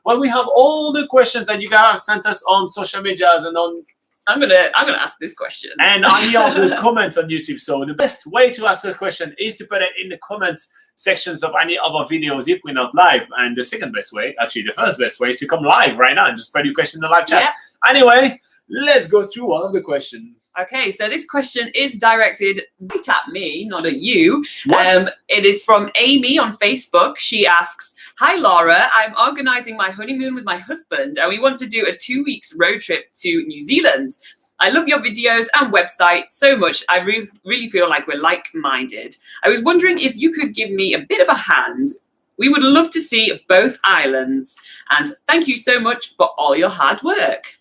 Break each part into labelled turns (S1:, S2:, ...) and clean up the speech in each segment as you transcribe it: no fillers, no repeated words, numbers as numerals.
S1: Well, we have all the questions that you guys sent us on social medias and on.
S2: I'm gonna ask this question.
S1: And any of the comments on YouTube. So the best way to ask a question is to put it in the comments sections of any of our videos if we're not live. And the second best way, actually the first best way, is to come live right now and just put your question in the live chat. Yeah. Anyway, let's go through one of the questions.
S2: Okay, so this question is directed right at me, not at you.
S1: What?
S2: It is from Amy on Facebook. She asks, "Hi Laura, I'm organising my honeymoon with my husband and we want to do a 2 weeks road trip to New Zealand. I love your videos and website so much. I really feel like we're like-minded. I was wondering if you could give me a bit of a hand. We would love to see both islands. And thank you so much for all your hard work."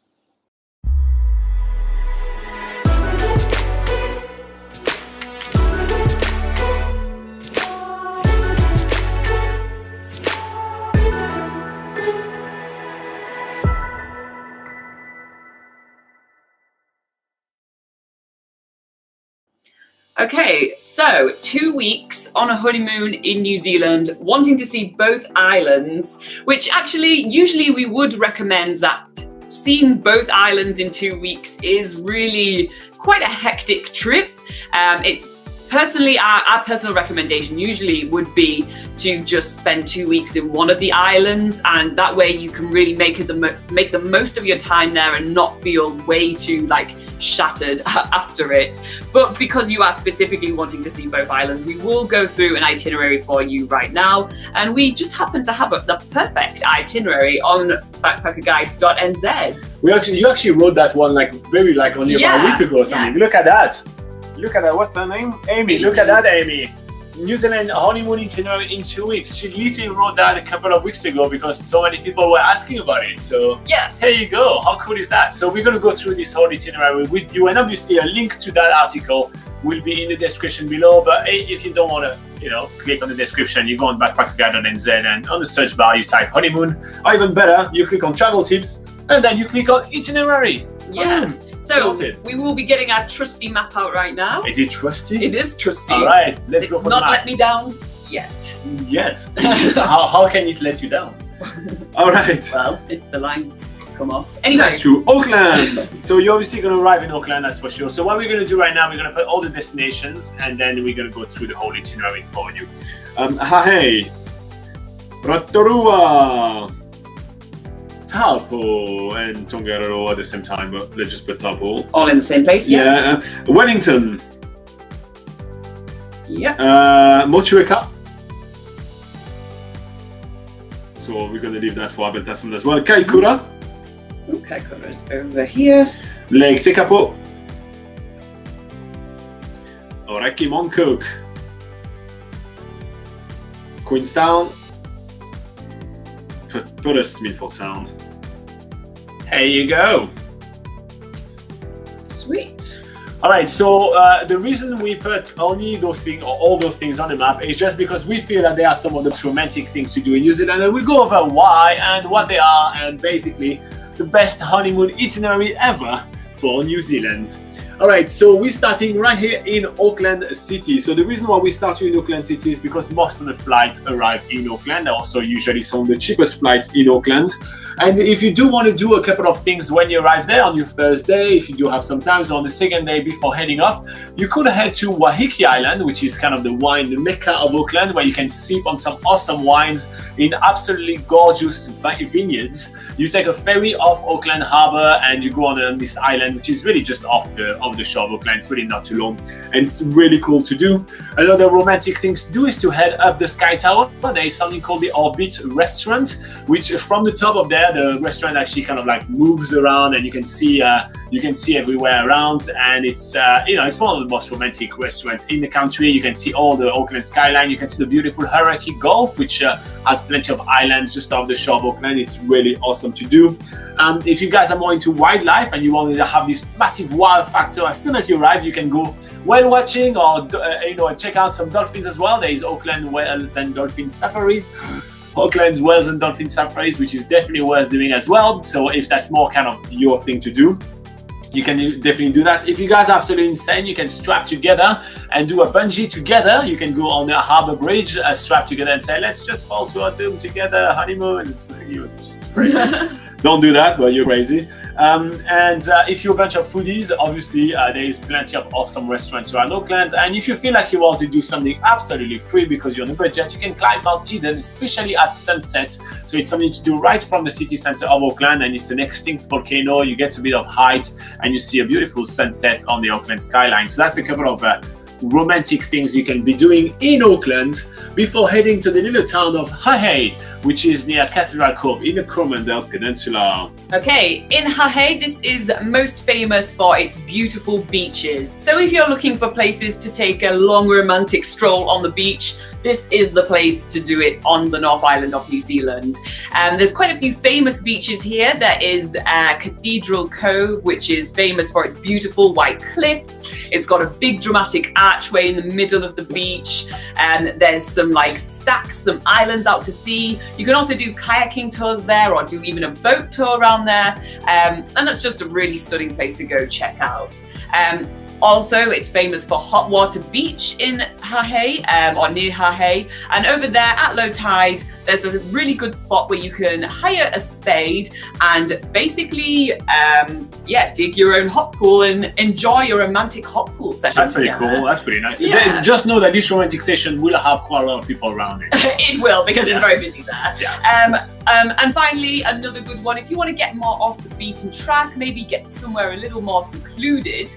S2: Okay, so 2 weeks on a honeymoon in New Zealand, wanting to see both islands, which actually, usually we would recommend that seeing both islands in 2 weeks is really quite a hectic trip. It's personally, our personal recommendation usually would be to just spend 2 weeks in one of the islands, and that way you can really make the most of your time there and not feel way too shattered after it. But because you are specifically wanting to see both islands, we will go through an itinerary for you right now, and we just happen to have the perfect itinerary on BackpackerGuide.NZ.
S1: You actually wrote that one only about a week ago or something. Yeah. Look at that. What's her name? Amy. Look at that, Amy. New Zealand honeymoon itinerary in 2 weeks. She literally wrote that a couple of weeks ago because so many people were asking about it. So
S2: yeah,
S1: here you go. How cool is that? So we're going to go through this whole itinerary with you, and obviously a link to that article will be in the description below. But if you don't want to, click on the description, you go on BackpackerGuide.NZ and on the search bar you type honeymoon, or even better, you click on travel tips and then you click on itinerary.
S2: Yeah. So we will be getting our trusty map out right now.
S1: Is it trusty?
S2: It is trusty.
S1: All right, let's go for the map.
S2: It's not let me down yet.
S1: Yet? How can it let you down? All right.
S2: Well, if the lines come off. Anyway.
S1: That's true. Auckland. So you're obviously going to arrive in Auckland, that's for sure. So what we're going to do right now, we're going to put all the destinations and then we're going to go through the whole itinerary for you. Hey, Rotorua, Taupo and Tongariro at the same time, but let's just put Taupo.
S2: All in the same place, yeah.
S1: Wellington.
S2: Yeah.
S1: Motueka. So we're going to leave that for Abel, Tasman as well. Kaikoura.
S2: Kaikoura's over here.
S1: Lake Tekapo. Oraki Moncook. Queenstown. Put a Milford Sound. There you go.
S2: Sweet.
S1: All right, so the reason we put only those things or all those things on the map is just because we feel that there are some of the most romantic things to do in New Zealand, and we go over why and what they are, and basically the best honeymoon itinerary ever for New Zealand. All right, so we're starting right here in Auckland City. So the reason why we start here in Auckland City is because most of the flights arrive in Auckland. Also, usually some of the cheapest flights in Auckland. And if you do want to do a couple of things when you arrive there on your first day, if you do have some time, so on the second day before heading off, you could head to Waiheke Island, which is kind of the mecca of Auckland, where you can sip on some awesome wines in absolutely gorgeous vineyards. You take a ferry off Auckland Harbour and you go on this island, which is really just off the shore of Auckland. It's really not too long and it's really cool to do. Another romantic thing to do is to head up the Sky Tower. There is something called the Orbit Restaurant, which from the top of there, the restaurant actually kind of moves around and you can see everywhere around, and it's it's one of the most romantic restaurants in the country. You can see all the Auckland skyline. You can see the beautiful Hauraki Gulf, which has plenty of islands just off the shore of Auckland. It's really awesome to do. If you guys are more into wildlife and you want to have this massive wow factor, as soon as you arrive, you can go whale watching or check out some dolphins as well. There is Auckland Whales and Dolphin Safaris. Auckland Whales and Dolphin Safaris, which is definitely worth doing as well. So if that's more kind of your thing to do, you can definitely do that. If you guys are absolutely insane, you can strap together and do a bungee together. You can go on a harbour bridge, strapped together, and say, let's just fall to our doom together, honeymoon. You're just crazy. Don't do that, but you're crazy. If you're a bunch of foodies, obviously there is plenty of awesome restaurants around Auckland. And if you feel like you want to do something absolutely free because you're on a budget, you can climb Mount Eden, especially at sunset. So it's something to do right from the city center of Auckland, and it's an extinct volcano. You get a bit of height and you see a beautiful sunset on the Auckland skyline. So that's a couple of romantic things you can be doing in Auckland before heading to the little town of Hahei, which is near Cathedral Cove in the Coromandel Peninsula.
S2: Okay, in Hahei, this is most famous for its beautiful beaches. So if you're looking for places to take a long romantic stroll on the beach, this is the place to do it on the North Island of New Zealand. There's quite a few famous beaches here. There is Cathedral Cove, which is famous for its beautiful white cliffs. It's got a big dramatic archway in the middle of the beach, and there's some stacks, some islands out to sea. You can also do kayaking tours there, or do even a boat tour around there, and that's just a really stunning place to go check out. Also, it's famous for Hot Water Beach in Hahei, or near Hahei, and over there at low tide there's a really good spot where you can hire a spade and basically dig your own hot pool and enjoy your romantic hot pool session.
S1: That's pretty cool. That's pretty nice.
S2: Yeah.
S1: Just know that this romantic session will have quite a lot of people around it.
S2: It will, because it's very busy there.
S1: Yeah.
S2: And finally, another good one, if you want to get more off the beaten track, maybe get somewhere a little more secluded,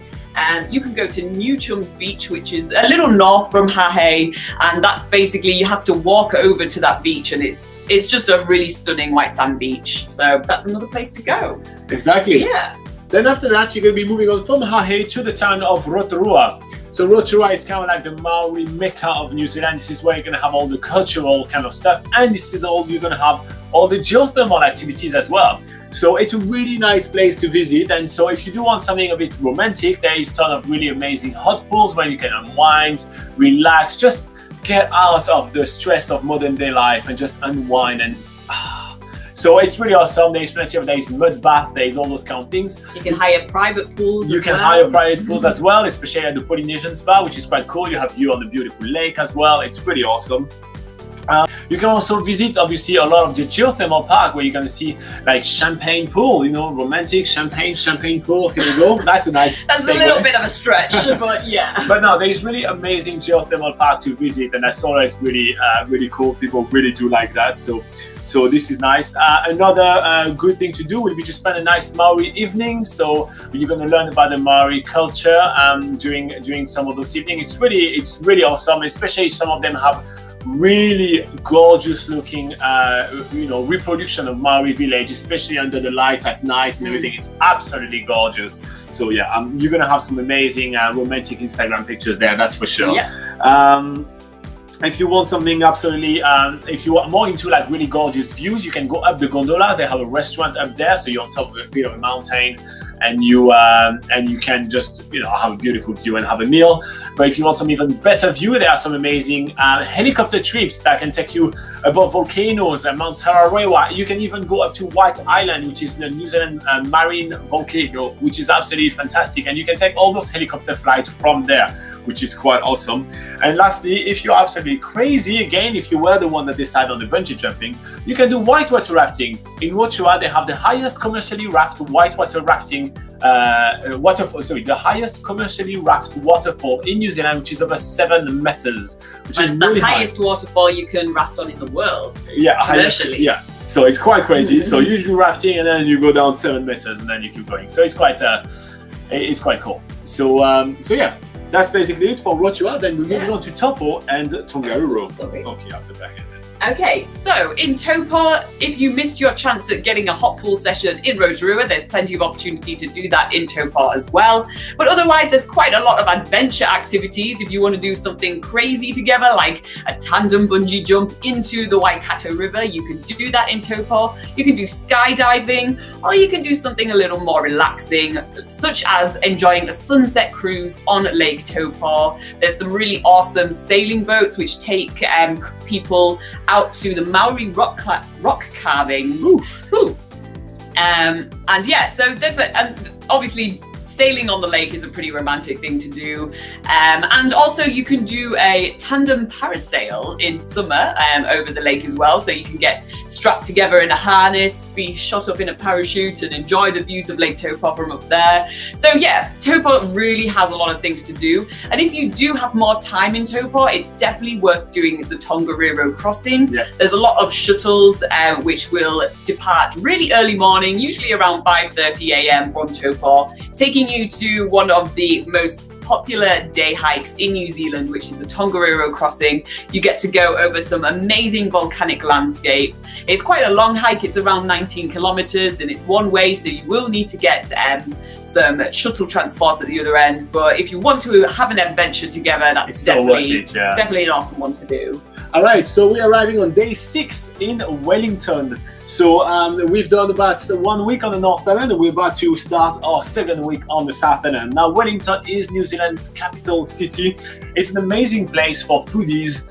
S2: you can go to New Chums Beach, which is a little north from Hahei, and that's basically, you have to walk over to that beach, and it's just a really stunning white sand beach. So that's another place to go.
S1: Exactly.
S2: Yeah.
S1: Then after that, you're going to be moving on from Hahei to the town of Rotorua. So Rotorua is kind of like the Maori Mecca of New Zealand. This is where you're going to have all the cultural kind of stuff, and this is all you're going to have all the geothermal activities as well. So it's a really nice place to visit, and so if you do want something a bit romantic, there is a ton of really amazing hot pools where you can unwind, relax, just get out of the stress of modern day life and just unwind. And so it's really awesome. There's plenty of, there's mud bath, there's all those kind of things.
S2: You can hire private pools.
S1: You can hire private pools as well, especially at the Polynesian Spa, which is quite cool. You have view on the beautiful lake as well. It's pretty awesome. You can also visit, obviously, a lot of the geothermal park where you're going to see champagne pool, romantic champagne pool. Here we go. That's a nice
S2: That's
S1: segue.
S2: A little bit of a stretch, but yeah.
S1: But no, there's really amazing geothermal park to visit, and that's always really, really cool. People really do like that. So this is nice. Another good thing to do will be to spend a nice Maori evening. So you're going to learn about the Maori culture during some of those evenings. It's really awesome, especially some of them have really gorgeous looking reproduction of Maori village, especially under the lights at night and everything. It's absolutely gorgeous. So yeah, you're gonna have some amazing romantic Instagram pictures there, that's for sure. If you want something absolutely, if you are more into really gorgeous views, you can go up the gondola. They have a restaurant up there, so you're on top of a bit of a mountain, and you can just have a beautiful view and have a meal. But if you want some even better view, there are some amazing helicopter trips that can take you above volcanoes and Mount Tararewa. You can even go up to White Island, which is the New Zealand marine volcano, which is absolutely fantastic, and you can take all those helicopter flights from there, which is quite awesome. And lastly, if you're absolutely crazy, again, if you were the one that decided on the bungee jumping, you can do whitewater rafting. In Rotorua, they have the highest commercially whitewater rafting the highest commercially raft waterfall in New Zealand, which is over 7 meters, which is
S2: the
S1: really
S2: highest waterfall you can raft on in the world.
S1: Yeah,
S2: commercially.
S1: So it's quite crazy. So you do rafting and then you go down 7 meters and then you keep going. So it's quite cool. So yeah. That's basically it for Rotorua. Then we're moving on to Taupo and Tongariro. Okay, after that.
S2: Okay, so in Taupo, if you missed your chance at getting a hot pool session in Rotorua, there's plenty of opportunity to do that in Taupo as well. But otherwise, there's quite a lot of adventure activities. If you want to do something crazy together, like a tandem bungee jump into the Waikato River, you can do that in Taupo. You can do skydiving, or you can do something a little more relaxing, such as enjoying a sunset cruise on Lake Taupo. There's some really awesome sailing boats which take people out to the Maori rock carvings. And yeah, so there's and obviously sailing on the lake is a pretty romantic thing to do. And also you can do a tandem parasail in summer over the lake as well. So you can get strapped together in a harness, be shot up in a parachute and enjoy the views of Lake Taupo from up there. So yeah, Taupo really has a lot of things to do. And if you do have more time in Taupo, it's definitely worth doing the Tongariro crossing. Yeah. There's a lot of shuttles which will depart really early morning, usually around 5:30 a.m. from Taupo, taking you to one of the most popular day hikes in New Zealand, which is the Tongariro crossing. You get to go over some amazing volcanic landscape. It's quite a long hike, it's around 19 kilometers and it's one way, so you will need to get some shuttle transport at the other end. But if you want to have an adventure together, that's definitely an awesome one to do.
S1: All right, so we're arriving on day 6 in Wellington. So we've done about 1 week on the North Island and we're about to start our 2nd week on the South Island. Now, Wellington is New Zealand's capital city. It's an amazing place for foodies.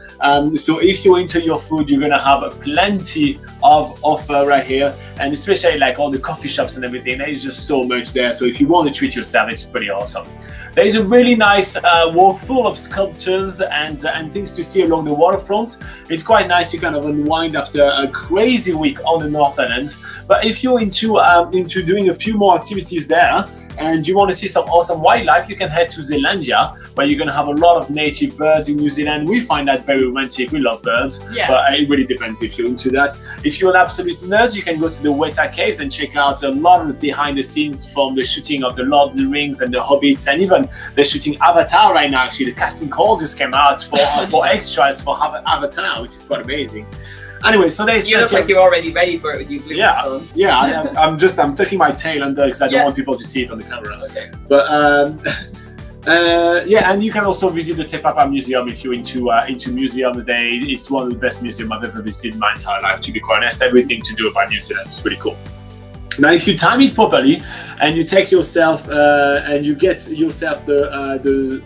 S1: So if you're into your food, you're gonna have plenty of offer right here, and especially like all the coffee shops and everything. There is just so much there. So if you want to treat yourself, it's pretty awesome. There is a really nice walk full of sculptures and things to see along the waterfront. It's quite nice to kind of unwind after a crazy week on the North Island. But if you're into doing a few more activities there, and you want to see some awesome wildlife, you can head to Zealandia, where you're going to have a lot of native birds in New Zealand. We find that very romantic. We love birds, but it really depends if you're into that. If you're an absolute nerd, you can go to the Weta Caves and check out a lot of the behind the scenes from the shooting of the Lord of the Rings and the Hobbits, and even they're shooting Avatar right now. Actually, the casting call just came out for extras for Avatar, which is quite amazing. Anyway, so there's
S2: you look like you're already ready for it with your blue on.
S1: Yeah, I'm tucking my tail under because I don't want people to see it on the camera. Okay. But yeah, and you can also visit the Tekapo Museum if you're into museums. It's one of the best museums I've ever visited in my entire life, to be quite honest. Everything to do about New Zealand is pretty cool. Now, if you time it properly and you take yourself and you get yourself the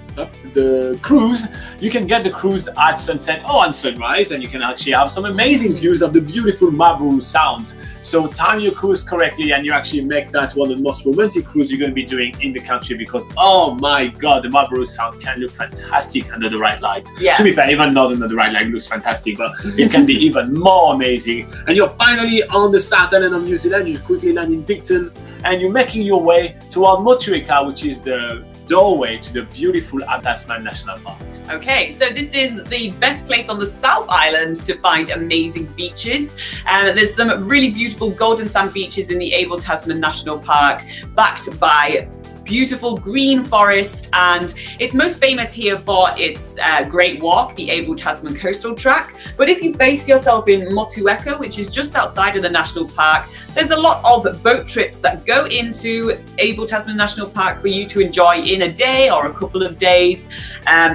S1: cruise, you can get the cruise at sunset or on sunrise, and you can actually have some amazing views of the beautiful Marlborough Sound. So time your cruise correctly and you actually make that one of the most romantic cruises you're going to be doing in the country, because oh my god, the Marlborough Sound can look fantastic under the right light. Yeah. To be fair, even not under the right light looks fantastic, but it can be even more amazing. And you're finally on the South Island of New Zealand. You quickly land in Picton and you're making your way toward Motueka, which is the doorway to the beautiful Tasman National Park.
S2: Okay, so this is the best place on the South Island to find amazing beaches. There's some really beautiful golden sand beaches in the Abel Tasman National Park, backed by beautiful green forest, and it's most famous here for its great walk, the Abel Tasman Coastal Track. But if you base yourself in Motueka, which is just outside of the national park, there's a lot of boat trips that go into Abel Tasman National Park for you to enjoy in a day or a couple of days.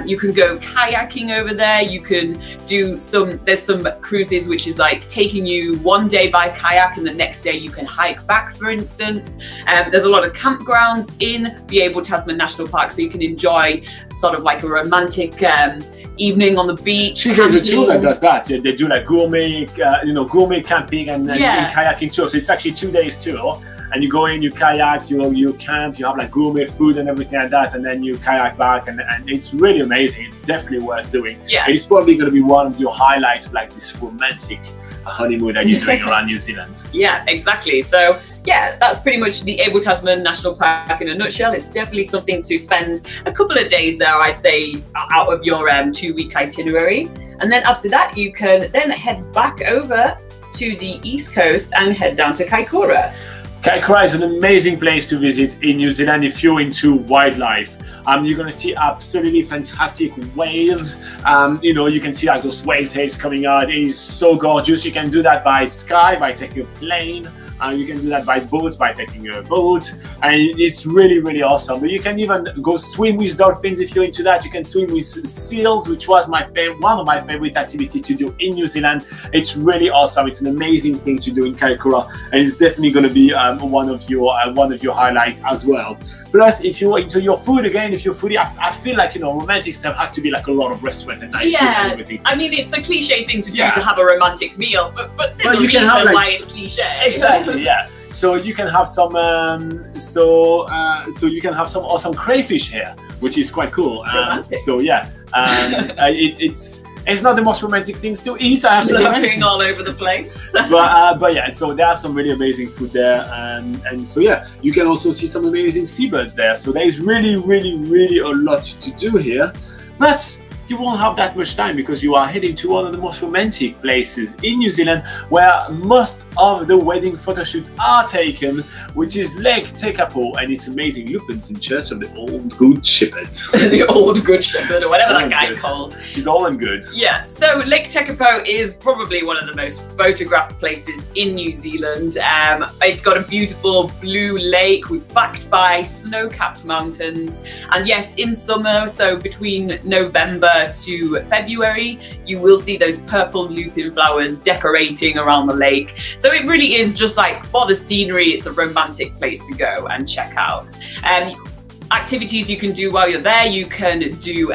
S2: You can go kayaking over there. You can do there's some cruises which is like taking you one day by kayak and the next day you can hike back, for instance. There's a lot of campgrounds in the Abel Tasman National Park, so you can enjoy sort of like a romantic evening on the beach.
S1: There's a tour that does that. They do like gourmet, gourmet camping and kayaking tour. So it's actually 2 days tour, and you go in, you kayak, you camp, you have like gourmet food and everything like that, and then you kayak back, and it's really amazing. It's definitely worth doing. Yeah, and it's probably going to be one of your highlights of like this romantic honeymoon that you're doing around New Zealand.
S2: Yeah, exactly. So yeah, that's pretty much the Abel Tasman National Park in a nutshell. It's definitely something to spend a couple of days there, I'd say, out of your 2-week itinerary. And then after that, you can then head back over to the East Coast and head down to Kaikoura.
S1: Kaikoura is an amazing place to visit in New Zealand if you're into wildlife. You're going to see absolutely fantastic whales. You can see like those whale tails coming out. It is so gorgeous. You can do that by sky, by taking a plane. You can do that by boat, by taking a boat, and it's really, really awesome. But you can even go swim with dolphins if you're into that. You can swim with seals, which was one of my favorite activities to do in New Zealand. It's really awesome. It's an amazing thing to do in Kaikoura, and it's definitely going to be one of your highlights as well. Plus, if you're into your food, again, if you're foodie, I feel like romantic stuff has to be like a lot of restaurant and nice food and everything.
S2: I mean, it's a cliche thing to do to have a romantic meal, but there's a reason why it's cliche.
S1: Exactly. Yeah, So you can have some so you can have some awesome crayfish here, which is quite cool. So yeah, it's not the most romantic things to eat, I have to be honest.
S2: All over the place.
S1: but yeah, so they have some really amazing food there, and so yeah, you can also see some amazing seabirds there. So there is really a lot to do here, but you won't have that much time because you are heading to one of the most romantic places in New Zealand where most of the wedding photo shoots are taken, which is Lake Tekapo and its amazing lupins in Church of the Old Good Shepherd.
S2: The Old Good Shepherd, or whatever that guy's called.
S1: He's all in good.
S2: Yeah, so Lake Tekapo is probably one of the most photographed places in New Zealand. It's got a beautiful blue lake backed by snow-capped mountains. And yes, in summer, so between November to February, you will see those purple lupin flowers decorating around the lake. So it really is just like, for the scenery, it's a romantic place to go and check out. Activities you can do while you're there, you can do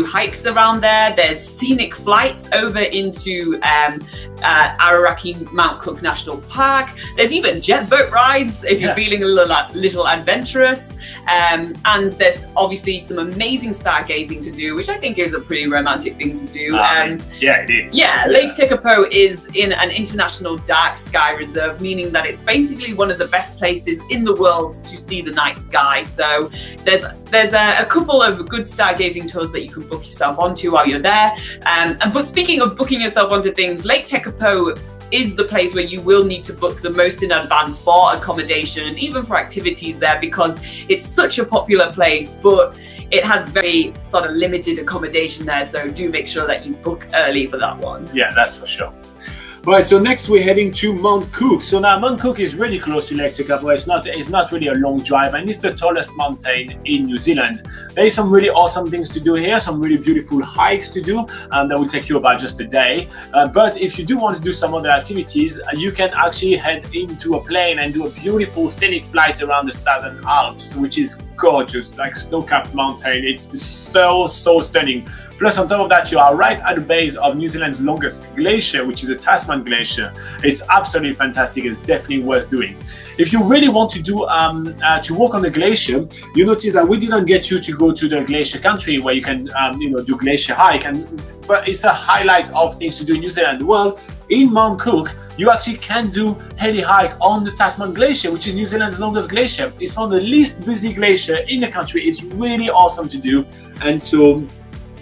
S2: hikes around there. There's scenic flights over into Araraki Mount Cook National Park. There's even jet boat rides if you're feeling a little adventurous. And there's obviously some amazing stargazing to do, which I think is a pretty romantic thing to do.
S1: Yeah, it is.
S2: Yeah, Lake Tekapo is in an international dark sky reserve, meaning that it's basically one of the best places in the world to see the night sky. So there's a couple of good stargazing tours that you can book yourself onto while you're there. But speaking of booking yourself onto things, Lake Tekapo is the place where you will need to book the most in advance for accommodation and even for activities there, because it's such a popular place, but it has very sort of limited accommodation there. So do make sure that you book early for that one.
S1: Yeah, that's for sure. Right, so next we're heading to Mount Cook. So now Mount Cook is really close to Lake Tekapo. It's not really a long drive, and it's the tallest mountain in New Zealand. There is some really awesome things to do here, some really beautiful hikes to do, and that will take you about just a day. But if you do want to do some other activities, you can actually head into a plane and do a beautiful scenic flight around the Southern Alps, which is gorgeous, like snow-capped mountain. It's so stunning. Plus, on top of that, you are right at the base of New Zealand's longest glacier, which is the Tasman Glacier. It's absolutely fantastic. It's definitely worth doing. If you really want to do to walk on the glacier, you notice that we didn't get you to go to the glacier country where you can do glacier hike, but it's a highlight of things to do in New Zealand. Well, in Mount Cook, you actually can do heli hike on the Tasman Glacier, which is New Zealand's longest glacier. It's one of the least busy glacier in the country. It's really awesome to do, and so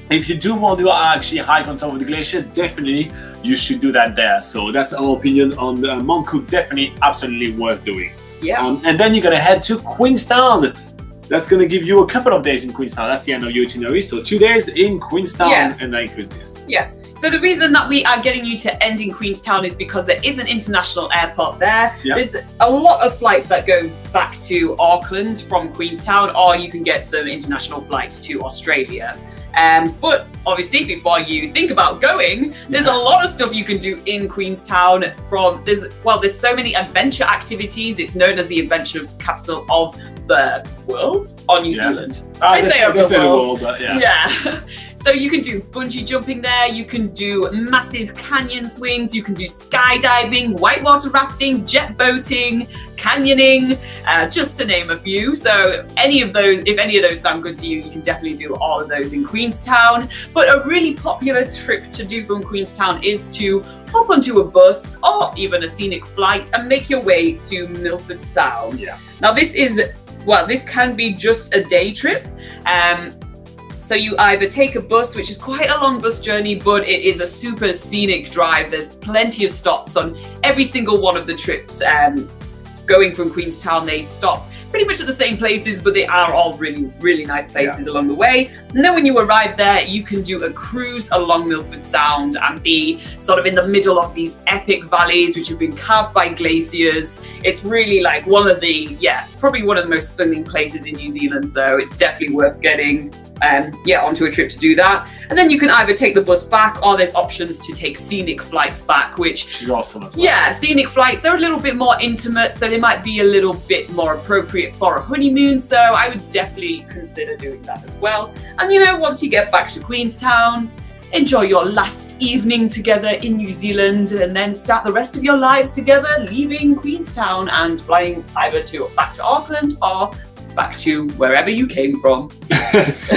S1: if you do want to actually hike on top of the glacier, definitely you should do that there. So that's our opinion on Mount Cook. Definitely, absolutely worth doing.
S2: Yeah.
S1: And then you're gonna head to Queenstown. That's gonna give you a couple of days in Queenstown. That's the end of your itinerary. So 2 days in Queenstown, and that includes this.
S2: Yeah. So the reason that we are getting you to end in Queenstown is because there is an international airport there.
S1: Yeah.
S2: There's a lot of flights that go back to Auckland from Queenstown, or you can get some international flights to Australia. But obviously, before you think about going, there's a lot of stuff you can do in Queenstown. There's so many adventure activities. It's known as the adventure capital of the world, or New Zealand. I'd say of the world.
S1: But
S2: yeah. So you can do bungee jumping there, you can do massive canyon swings, you can do skydiving, whitewater rafting, jet boating, canyoning, just to name a few. So if any of those sound good to you, you can definitely do all of those in Queenstown. But a really popular trip to do from Queenstown is to hop onto a bus or even a scenic flight and make your way to Milford Sound.
S1: Yeah.
S2: Now this can be just a day trip. So you either take a bus, which is quite a long bus journey, but it is a super scenic drive. There's plenty of stops on every single one of the trips. Going from Queenstown, they stop pretty much at the same places, but they are all really, really nice places along the way. And then when you arrive there, you can do a cruise along Milford Sound and be sort of in the middle of these epic valleys, which have been carved by glaciers. It's really like probably one of the most stunning places in New Zealand. So it's definitely worth getting onto a trip to do that. And then you can either take the bus back, or there's options to take scenic flights back, which
S1: is awesome as well.
S2: Yeah, scenic flights are a little bit more intimate, so they might be a little bit more appropriate for a honeymoon. So I would definitely consider doing that as well. And once you get back to Queenstown, enjoy your last evening together in New Zealand, and then start the rest of your lives together, leaving Queenstown and flying either back to Auckland or back to wherever you came from.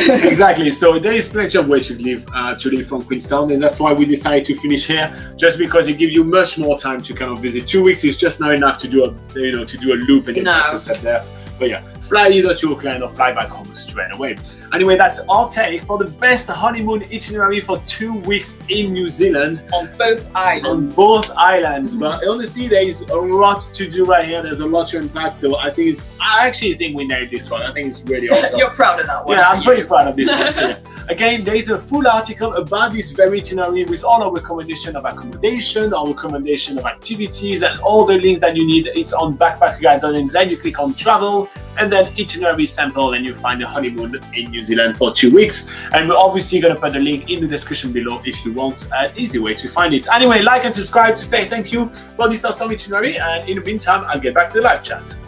S1: Exactly. So there is plenty of way to leave from Queenstown, and that's why we decided to finish here, just because it gives you much more time to kind of visit. 2 weeks is just not enough to do a loop and get back to set there. But yeah, fly either to Auckland or fly back home straight away. Anyway, that's our take for the best honeymoon itinerary for 2 weeks in New Zealand.
S2: On both islands.
S1: But honestly, there is a lot to do right here. There's a lot to unpack. So I actually think we nailed this one. I think it's really awesome.
S2: You're proud of that one.
S1: Yeah, I'm pretty proud of this one. So yeah. Again, there is a full article about this very itinerary with all our recommendation of accommodation, our recommendation of activities, and all the links that you need. It's on BackpackerGuide.NZ. You click on travel and then itinerary sample, and you find a honeymoon in New Zealand for 2 weeks. And we're obviously going to put the link in the description below if you want an easy way to find it. Anyway, like and subscribe to say thank you for this awesome itinerary. And in the meantime, I'll get back to the live chat.